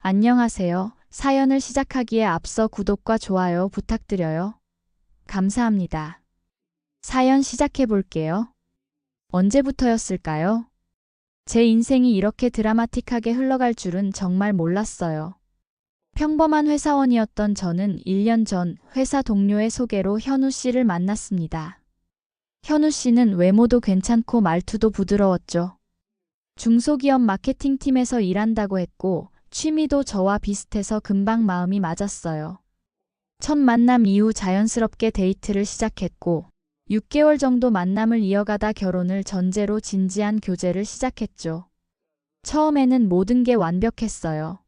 안녕하세요. 사연을 시작하기에 앞서 구독과 좋아요 부탁드려요. 감사합니다. 사연 시작해 볼게요. 언제부터였을까요? 제 인생이 이렇게 드라마틱하게 흘러갈 줄은 정말 몰랐어요. 평범한 회사원이었던 저는 1년 전 회사 동료의 소개로 현우 씨를 만났습니다. 현우 씨는 외모도 괜찮고 말투도 부드러웠죠. 중소기업 마케팅팀에서 일한다고 했고, 취미도 저와 비슷해서 금방 마음이 맞았어요. 첫 만남 이후 자연스럽게 데이트를 시작했고, 6개월 정도 만남을 이어가다 결혼을 전제로 진지한 교제를 시작했죠. 처음에는 모든 게 완벽했어요.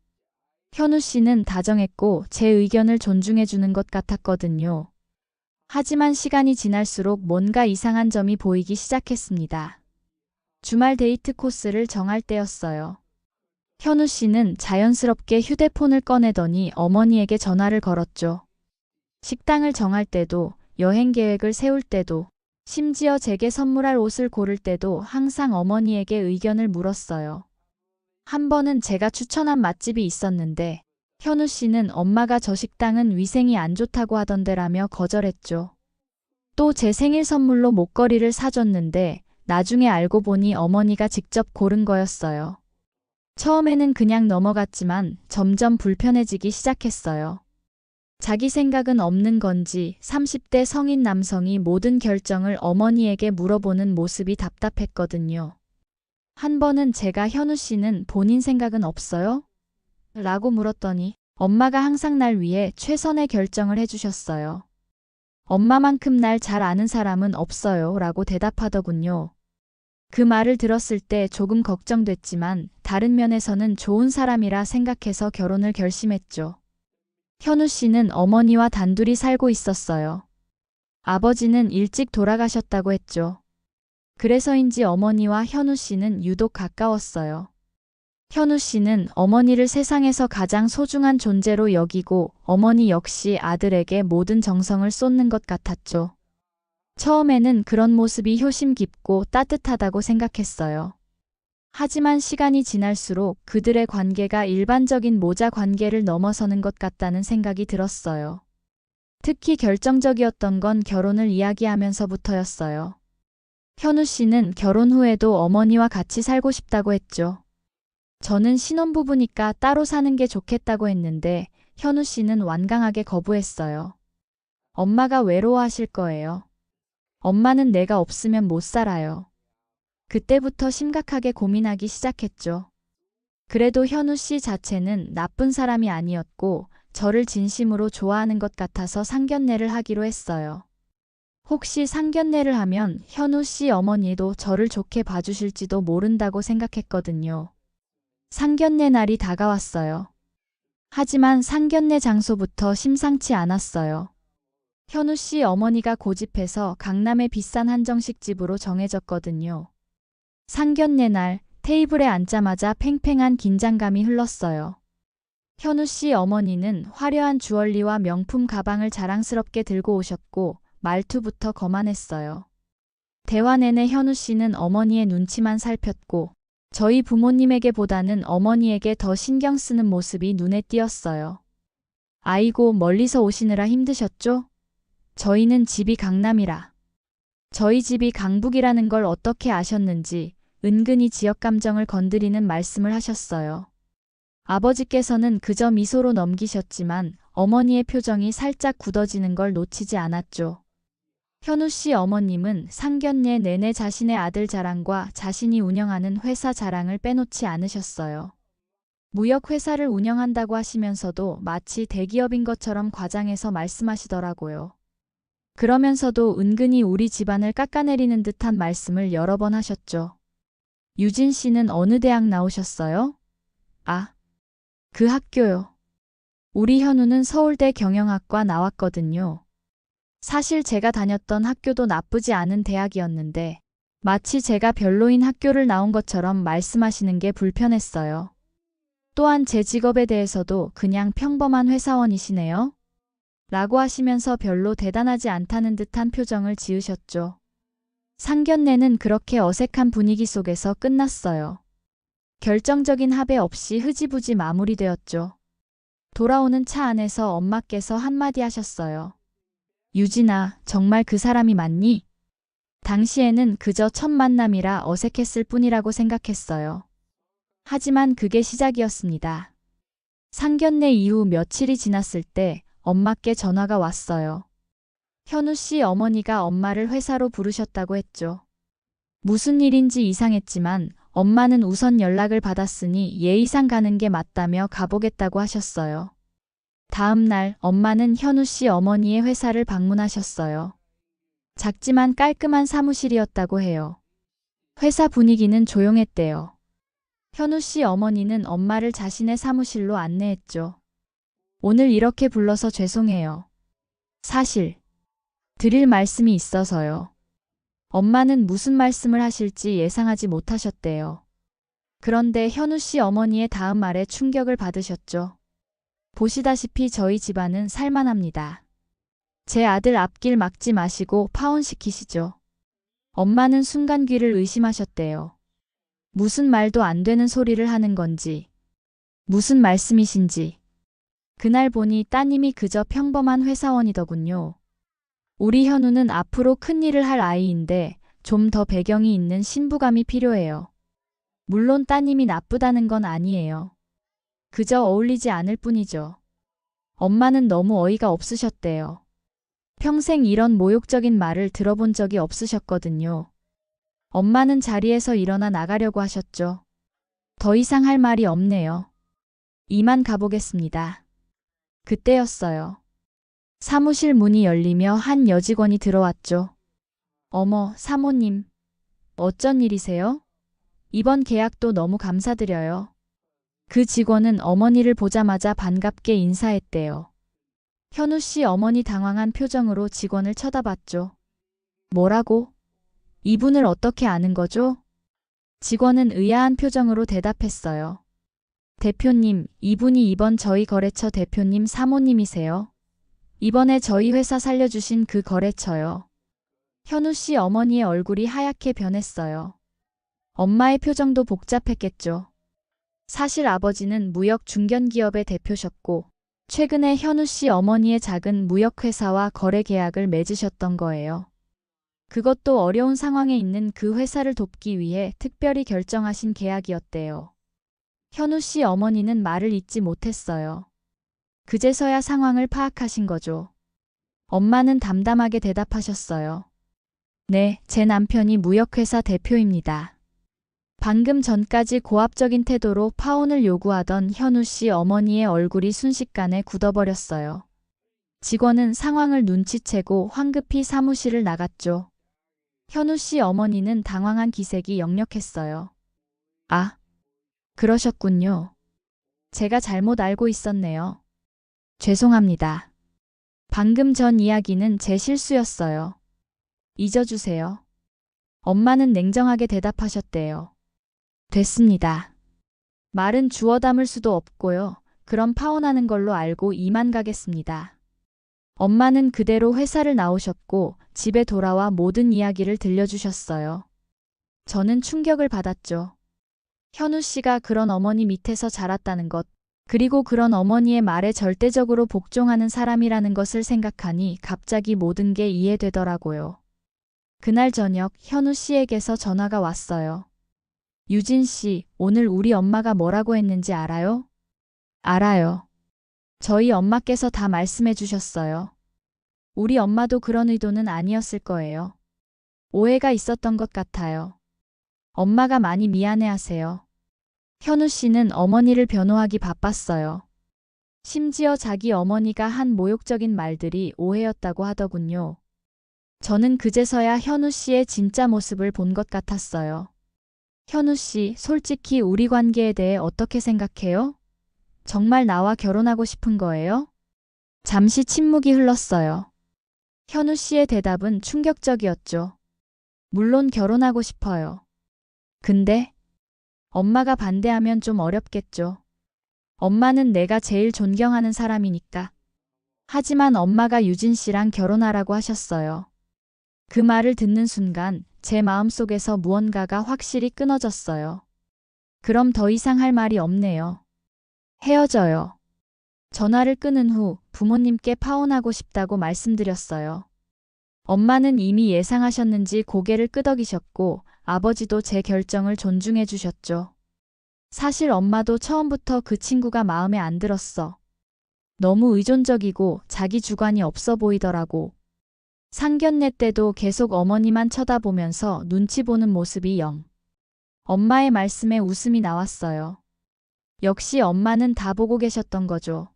현우 씨는 다정했고 제 의견을 존중해주는 것 같았거든요. 하지만 시간이 지날수록 뭔가 이상한 점이 보이기 시작했습니다. 주말 데이트 코스를 정할 때였어요. 현우 씨는 자연스럽게 휴대폰을 꺼내더니 어머니에게 전화를 걸었죠. 식당을 정할 때도, 여행 계획을 세울 때도, 심지어 제게 선물할 옷을 고를 때도 항상 어머니에게 의견을 물었어요. 한 번은 제가 추천한 맛집이 있었는데, 현우 씨는 엄마가 저 식당은 위생이 안 좋다고 하던데라며 거절했죠. 또 제 생일 선물로 목걸이를 사줬는데, 나중에 알고 보니 어머니가 직접 고른 거였어요. 처음에는 그냥 넘어갔지만 점점 불편해지기 시작했어요. 자기 생각은 없는 건지 30대 성인 남성이 모든 결정을 어머니에게 물어보는 모습이 답답했거든요. 한 번은 제가 현우 씨는 본인 생각은 없어요? 라고 물었더니 엄마가 항상 날 위해 최선의 결정을 해주셨어요. 엄마만큼 날 잘 아는 사람은 없어요. 라고 대답하더군요. 그 말을 들었을 때 조금 걱정됐지만 다른 면에서는 좋은 사람이라 생각해서 결혼을 결심했죠. 현우 씨는 어머니와 단둘이 살고 있었어요. 아버지는 일찍 돌아가셨다고 했죠. 그래서인지 어머니와 현우 씨는 유독 가까웠어요. 현우 씨는 어머니를 세상에서 가장 소중한 존재로 여기고 어머니 역시 아들에게 모든 정성을 쏟는 것 같았죠. 처음에는 그런 모습이 효심 깊고 따뜻하다고 생각했어요. 하지만 시간이 지날수록 그들의 관계가 일반적인 모자 관계를 넘어서는 것 같다는 생각이 들었어요. 특히 결정적이었던 건 결혼을 이야기하면서부터였어요. 현우 씨는 결혼 후에도 어머니와 같이 살고 싶다고 했죠. 저는 신혼부부니까 따로 사는 게 좋겠다고 했는데 현우 씨는 완강하게 거부했어요. 엄마가 외로워하실 거예요. 엄마는 내가 없으면 못 살아요. 그때부터 심각하게 고민하기 시작했죠. 그래도 현우 씨 자체는 나쁜 사람이 아니었고 저를 진심으로 좋아하는 것 같아서 상견례를 하기로 했어요. 혹시 상견례를 하면 현우 씨 어머니도 저를 좋게 봐주실지도 모른다고 생각했거든요. 상견례 날이 다가왔어요. 하지만 상견례 장소부터 심상치 않았어요. 현우 씨 어머니가 고집해서 강남의 비싼 한정식 집으로 정해졌거든요. 상견례 날 테이블에 앉자마자 팽팽한 긴장감이 흘렀어요. 현우 씨 어머니는 화려한 주얼리와 명품 가방을 자랑스럽게 들고 오셨고 말투부터 거만했어요. 대화 내내 현우 씨는 어머니의 눈치만 살폈고 저희 부모님에게보다는 어머니에게 더 신경 쓰는 모습이 눈에 띄었어요. 아이고 멀리서 오시느라 힘드셨죠? 저희는 집이 강남이라. 저희 집이 강북이라는 걸 어떻게 아셨는지 은근히 지역 감정을 건드리는 말씀을 하셨어요. 아버지께서는 그저 미소로 넘기셨지만 어머니의 표정이 살짝 굳어지는 걸 놓치지 않았죠. 현우 씨 어머님은 상견례 내내 자신의 아들 자랑과 자신이 운영하는 회사 자랑을 빼놓지 않으셨어요. 무역회사를 운영한다고 하시면서도 마치 대기업인 것처럼 과장해서 말씀하시더라고요. 그러면서도 은근히 우리 집안을 깎아내리는 듯한 말씀을 여러 번 하셨죠. 유진 씨는 어느 대학 나오셨어요? 아, 그 학교요. 우리 현우는 서울대 경영학과 나왔거든요. 사실 제가 다녔던 학교도 나쁘지 않은 대학이었는데 마치 제가 별로인 학교를 나온 것처럼 말씀하시는 게 불편했어요. 또한 제 직업에 대해서도 그냥 평범한 회사원이시네요. 라고 하시면서 별로 대단하지 않다는 듯한 표정을 지으셨죠. 상견례는 그렇게 어색한 분위기 속에서 끝났어요. 결정적인 합의 없이 흐지부지 마무리되었죠. 돌아오는 차 안에서 엄마께서 한마디 하셨어요. 유진아, 정말 그 사람이 맞니? 당시에는 그저 첫 만남이라 어색했을 뿐이라고 생각했어요. 하지만 그게 시작이었습니다. 상견례 이후 며칠이 지났을 때 엄마께 전화가 왔어요. 현우 씨 어머니가 엄마를 회사로 부르셨다고 했죠. 무슨 일인지 이상했지만 엄마는 우선 연락을 받았으니 예의상 가는 게 맞다며 가보겠다고 하셨어요. 다음 날 엄마는 현우 씨 어머니의 회사를 방문하셨어요. 작지만 깔끔한 사무실이었다고 해요. 회사 분위기는 조용했대요. 현우 씨 어머니는 엄마를 자신의 사무실로 안내했죠. 오늘 이렇게 불러서 죄송해요. 사실 드릴 말씀이 있어서요. 엄마는 무슨 말씀을 하실지 예상하지 못하셨대요. 그런데 현우 씨 어머니의 다음 말에 충격을 받으셨죠. 보시다시피 저희 집안은 살만합니다. 제 아들 앞길 막지 마시고 파혼시키시죠. 엄마는 순간 귀를 의심하셨대요. 무슨 말도 안 되는 소리를 하는 건지, 무슨 말씀이신지. 그날 보니 따님이 그저 평범한 회사원이더군요. 우리 현우는 앞으로 큰일을 할 아이인데 좀 더 배경이 있는 신부감이 필요해요. 물론 따님이 나쁘다는 건 아니에요. 그저 어울리지 않을 뿐이죠. 엄마는 너무 어이가 없으셨대요. 평생 이런 모욕적인 말을 들어본 적이 없으셨거든요. 엄마는 자리에서 일어나 나가려고 하셨죠. 더 이상 할 말이 없네요. 이만 가보겠습니다. 그때였어요. 사무실 문이 열리며 한 여직원이 들어왔죠. 어머, 사모님. 어쩐 일이세요? 이번 계약도 너무 감사드려요. 그 직원은 어머니를 보자마자 반갑게 인사했대요. 현우 씨 어머니 당황한 표정으로 직원을 쳐다봤죠. 뭐라고? 이분을 어떻게 아는 거죠? 직원은 의아한 표정으로 대답했어요. 대표님, 이분이 이번 저희 거래처 대표님 사모님이세요. 이번에 저희 회사 살려주신 그 거래처요. 현우 씨 어머니의 얼굴이 하얗게 변했어요. 엄마의 표정도 복잡했겠죠. 사실 아버지는 무역 중견기업의 대표셨고 최근에 현우 씨 어머니의 작은 무역회사와 거래 계약을 맺으셨던 거예요. 그것도 어려운 상황에 있는 그 회사를 돕기 위해 특별히 결정하신 계약이었대요. 현우 씨 어머니는 말을 잇지 못했어요. 그제서야 상황을 파악하신 거죠. 엄마는 담담하게 대답하셨어요. 네, 제 남편이 무역회사 대표입니다. 방금 전까지 고압적인 태도로 파혼을 요구하던 현우 씨 어머니의 얼굴이 순식간에 굳어버렸어요. 직원은 상황을 눈치채고 황급히 사무실을 나갔죠. 현우 씨 어머니는 당황한 기색이 역력했어요. 아, 그러셨군요. 제가 잘못 알고 있었네요. 죄송합니다. 방금 전 이야기는 제 실수였어요. 잊어주세요. 엄마는 냉정하게 대답하셨대요. 됐습니다. 말은 주워 담을 수도 없고요. 그럼 파혼하는 걸로 알고 이만 가겠습니다. 엄마는 그대로 회사를 나오셨고 집에 돌아와 모든 이야기를 들려주셨어요. 저는 충격을 받았죠. 현우 씨가 그런 어머니 밑에서 자랐다는 것, 그리고 그런 어머니의 말에 절대적으로 복종하는 사람이라는 것을 생각하니 갑자기 모든 게 이해되더라고요. 그날 저녁 현우 씨에게서 전화가 왔어요. 유진 씨, 오늘 우리 엄마가 뭐라고 했는지 알아요? 알아요. 저희 엄마께서 다 말씀해 주셨어요. 우리 엄마도 그런 의도는 아니었을 거예요. 오해가 있었던 것 같아요. 엄마가 많이 미안해하세요. 현우 씨는 어머니를 변호하기 바빴어요. 심지어 자기 어머니가 한 모욕적인 말들이 오해였다고 하더군요. 저는 그제서야 현우 씨의 진짜 모습을 본 것 같았어요. 현우 씨, 솔직히 우리 관계에 대해 어떻게 생각해요? 정말 나와 결혼하고 싶은 거예요? 잠시 침묵이 흘렀어요. 현우 씨의 대답은 충격적이었죠. 물론 결혼하고 싶어요. 근데 엄마가 반대하면 좀 어렵겠죠. 엄마는 내가 제일 존경하는 사람이니까. 하지만 엄마가 유진 씨랑 결혼하라고 하셨어요. 그 말을 듣는 순간 제 마음속에서 무언가가 확실히 끊어졌어요. 그럼 더 이상 할 말이 없네요. 헤어져요. 전화를 끊은 후 부모님께 파혼하고 싶다고 말씀드렸어요. 엄마는 이미 예상하셨는지 고개를 끄덕이셨고 아버지도 제 결정을 존중해 주셨죠. 사실 엄마도 처음부터 그 친구가 마음에 안 들었어. 너무 의존적이고 자기 주관이 없어 보이더라고. 상견례 때도 계속 어머니만 쳐다보면서 눈치 보는 모습이 영. 엄마의 말씀에 웃음이 나왔어요. 역시 엄마는 다 보고 계셨던 거죠.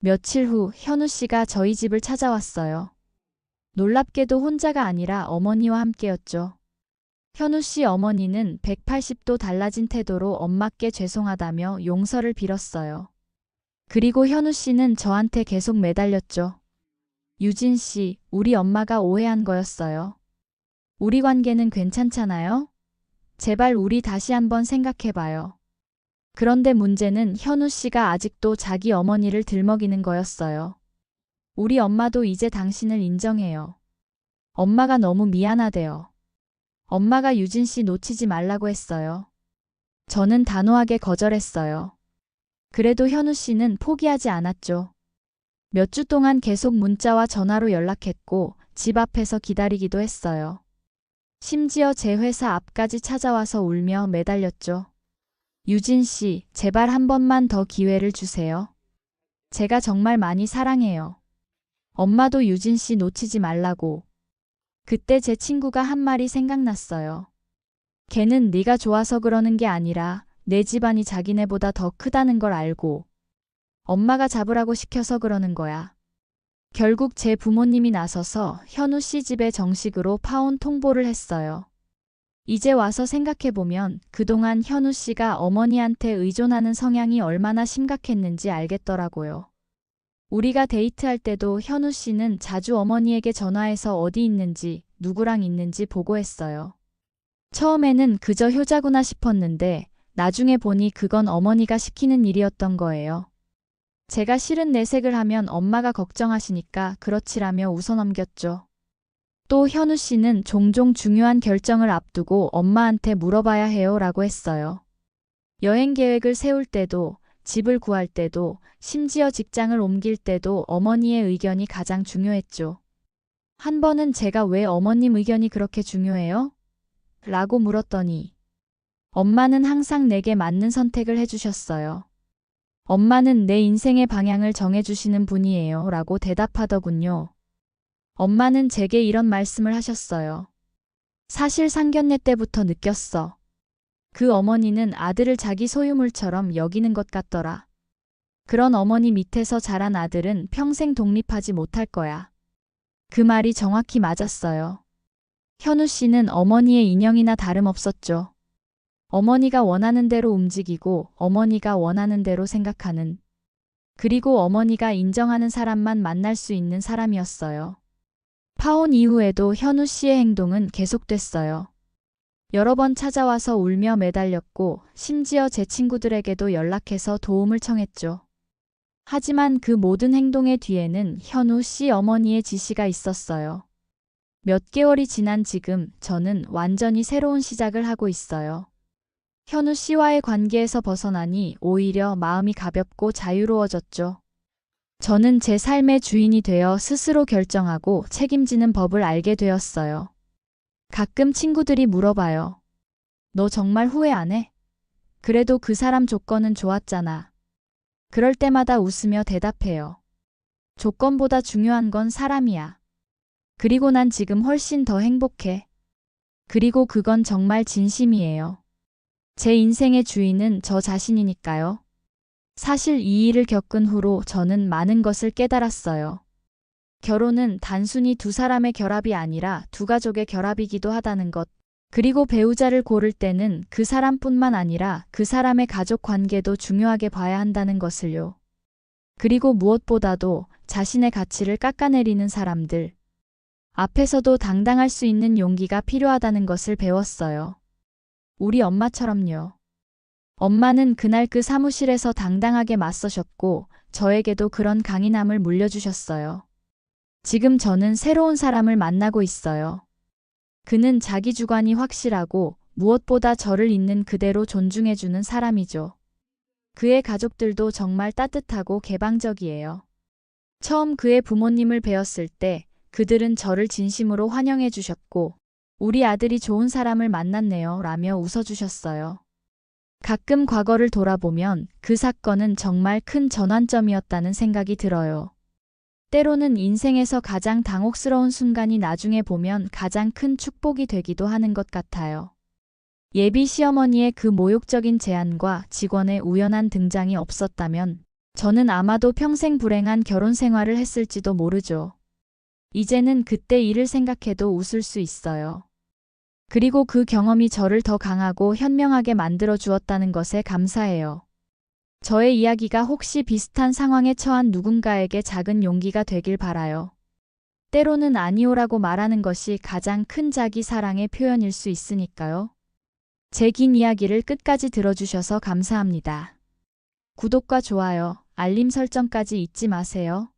며칠 후 현우 씨가 저희 집을 찾아왔어요. 놀랍게도 혼자가 아니라 어머니와 함께였죠. 현우 씨 어머니는 180도 달라진 태도로 엄마께 죄송하다며 용서를 빌었어요. 그리고 현우 씨는 저한테 계속 매달렸죠. 유진 씨, 우리 엄마가 오해한 거였어요. 우리 관계는 괜찮잖아요? 제발 우리 다시 한번 생각해봐요. 그런데 문제는 현우 씨가 아직도 자기 어머니를 들먹이는 거였어요. 우리 엄마도 이제 당신을 인정해요. 엄마가 너무 미안하대요. 엄마가 유진 씨 놓치지 말라고 했어요. 저는 단호하게 거절했어요. 그래도 현우 씨는 포기하지 않았죠. 몇 주 동안 계속 문자와 전화로 연락했고 집 앞에서 기다리기도 했어요. 심지어 제 회사 앞까지 찾아와서 울며 매달렸죠. 유진 씨, 제발 한 번만 더 기회를 주세요. 제가 정말 많이 사랑해요. 엄마도 유진 씨 놓치지 말라고. 그때 제 친구가 한 말이 생각났어요. 걔는 네가 좋아서 그러는 게 아니라 내 집안이 자기네보다 더 크다는 걸 알고 엄마가 잡으라고 시켜서 그러는 거야. 결국 제 부모님이 나서서 현우 씨 집에 정식으로 파혼 통보를 했어요. 이제 와서 생각해보면 그동안 현우 씨가 어머니한테 의존하는 성향이 얼마나 심각했는지 알겠더라고요. 우리가 데이트할 때도 현우 씨는 자주 어머니에게 전화해서 어디 있는지, 누구랑 있는지 보고했어요. 처음에는 그저 효자구나 싶었는데 나중에 보니 그건 어머니가 시키는 일이었던 거예요. 제가 싫은 내색을 하면 엄마가 걱정하시니까 그렇지라며 웃어넘겼죠. 또 현우 씨는 종종 중요한 결정을 앞두고 엄마한테 물어봐야 해요 라고 했어요. 여행 계획을 세울 때도, 집을 구할 때도, 심지어 직장을 옮길 때도 어머니의 의견이 가장 중요했죠. 한 번은 제가 왜 어머님 의견이 그렇게 중요해요? 라고 물었더니 엄마는 항상 내게 맞는 선택을 해주셨어요. 엄마는 내 인생의 방향을 정해주시는 분이에요 라고 대답하더군요. 엄마는 제게 이런 말씀을 하셨어요. 사실 상견례 때부터 느꼈어. 그 어머니는 아들을 자기 소유물처럼 여기는 것 같더라. 그런 어머니 밑에서 자란 아들은 평생 독립하지 못할 거야. 그 말이 정확히 맞았어요. 현우 씨는 어머니의 인형이나 다름없었죠. 어머니가 원하는 대로 움직이고 어머니가 원하는 대로 생각하는, 그리고 어머니가 인정하는 사람만 만날 수 있는 사람이었어요. 파혼 이후에도 현우 씨의 행동은 계속됐어요. 여러 번 찾아와서 울며 매달렸고 심지어 제 친구들에게도 연락해서 도움을 청했죠. 하지만 그 모든 행동의 뒤에는 현우 씨 어머니의 지시가 있었어요. 몇 개월이 지난 지금 저는 완전히 새로운 시작을 하고 있어요. 현우 씨와의 관계에서 벗어나니 오히려 마음이 가볍고 자유로워졌죠. 저는 제 삶의 주인이 되어 스스로 결정하고 책임지는 법을 알게 되었어요. 가끔 친구들이 물어봐요. 너 정말 후회 안 해? 그래도 그 사람 조건은 좋았잖아. 그럴 때마다 웃으며 대답해요. 조건보다 중요한 건 사람이야. 그리고 난 지금 훨씬 더 행복해. 그리고 그건 정말 진심이에요. 제 인생의 주인은 저 자신이니까요. 사실 이 일을 겪은 후로 저는 많은 것을 깨달았어요. 결혼은 단순히 두 사람의 결합이 아니라 두 가족의 결합이기도 하다는 것. 그리고 배우자를 고를 때는 그 사람뿐만 아니라 그 사람의 가족 관계도 중요하게 봐야 한다는 것을요. 그리고 무엇보다도 자신의 가치를 깎아내리는 사람들 앞에서도 당당할 수 있는 용기가 필요하다는 것을 배웠어요. 우리 엄마처럼요. 엄마는 그날 그 사무실에서 당당하게 맞서셨고 저에게도 그런 강인함을 물려주셨어요. 지금 저는 새로운 사람을 만나고 있어요. 그는 자기 주관이 확실하고 무엇보다 저를 있는 그대로 존중해주는 사람이죠. 그의 가족들도 정말 따뜻하고 개방적이에요. 처음 그의 부모님을 뵈었을 때 그들은 저를 진심으로 환영해 주셨고, 우리 아들이 좋은 사람을 만났네요 라며 웃어주셨어요. 가끔 과거를 돌아보면 그 사건은 정말 큰 전환점이었다는 생각이 들어요. 때로는 인생에서 가장 당혹스러운 순간이 나중에 보면 가장 큰 축복이 되기도 하는 것 같아요. 예비 시어머니의 그 모욕적인 제안과 직원의 우연한 등장이 없었다면 저는 아마도 평생 불행한 결혼 생활을 했을지도 모르죠. 이제는 그때 일을 생각해도 웃을 수 있어요. 그리고 그 경험이 저를 더 강하고 현명하게 만들어 주었다는 것에 감사해요. 저의 이야기가 혹시 비슷한 상황에 처한 누군가에게 작은 용기가 되길 바라요. 때로는 아니오라고 말하는 것이 가장 큰 자기 사랑의 표현일 수 있으니까요. 제 긴 이야기를 끝까지 들어주셔서 감사합니다. 구독과 좋아요, 알림 설정까지 잊지 마세요.